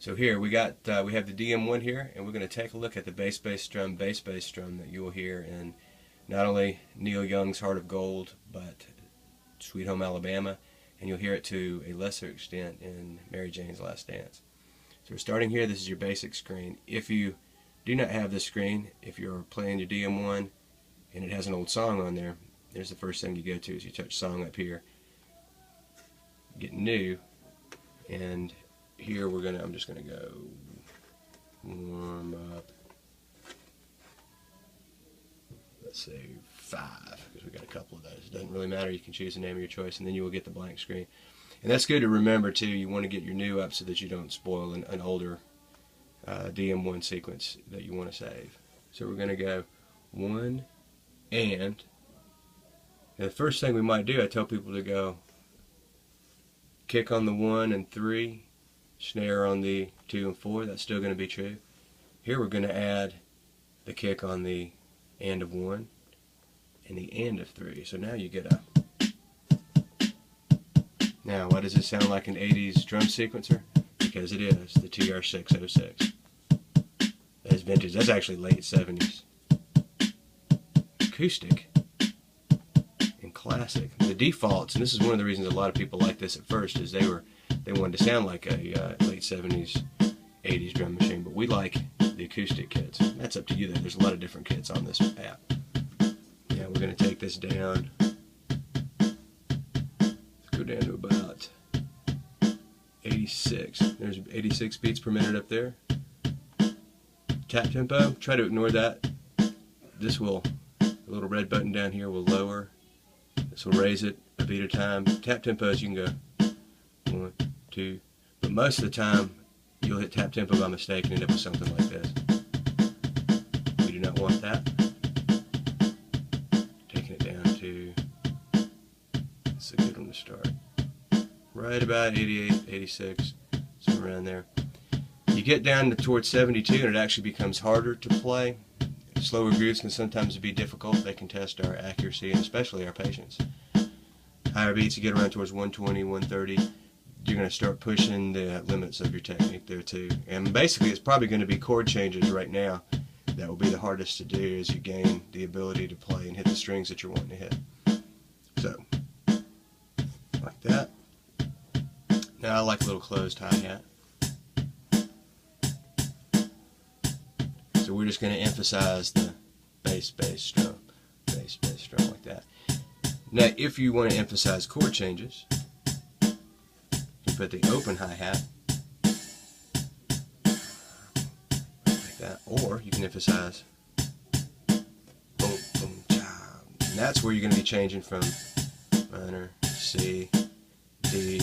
So here we have the DM1 here, and we're going to take a look at the bass strum that you will hear in not only Neil Young's Heart of Gold, but Sweet Home Alabama, and you'll hear it to a lesser extent in Mary Jane's Last Dance. So we're starting here. This is your basic screen. If you do not have this screen, if you're playing your DM1 and it has an old song on there, there's the first thing you go to is you touch song up here, get new, and here I'm just gonna go warm up. Let's say 5, because we got a couple of those. It doesn't really matter. You can choose the name of your choice, and then you will get the blank screen. And that's good to remember too. You want to get your new up so that you don't spoil an older DM1 sequence that you want to save. So we're gonna go 1 and the first thing we might do, I tell people to go kick on the 1 and 3. Snare on the 2 and 4, that's still going to be true. Here we're going to add the kick on the and of 1 and the and of 3. So now you get a... Now, why does it sound like an 80s drum sequencer? Because it is, the TR-606. That is vintage. That's actually late 70s. Acoustic and classic. The defaults, and this is one of the reasons a lot of people like this at first, is they wanted to sound like a late 70s, 80s drum machine, but we like the acoustic kits. That's up to you though. There's a lot of different kits on this app. Yeah, we're going to take this down. Let's go down to about 86. There's 86 beats per minute up there. Tap tempo, try to ignore that. This will, the little red button down here will lower. This will raise it a beat at a time. Tap tempos, you can go 1, 2, but most of the time you'll hit tap tempo by mistake and end up with something like this. We do not want that. Taking it down to, it's a good one to start. Right about 88, 86, somewhere around there. You get down towards 72 and it actually becomes harder to play. Slower grooves can sometimes be difficult. They can test our accuracy and especially our patience. Higher beats, you get around towards 120, 130. You're going to start pushing the limits of your technique there too. And basically it's probably going to be chord changes right now that will be the hardest to do as you gain the ability to play and hit the strings that you're wanting to hit. So, like that. Now I like a little closed hi-hat. So we're just going to emphasize the bass strum like that. Now if you want to emphasize chord changes, put the open hi-hat like that, or you can emphasize boom, boom, cha, and that's where you're going to be changing from minor, C, D,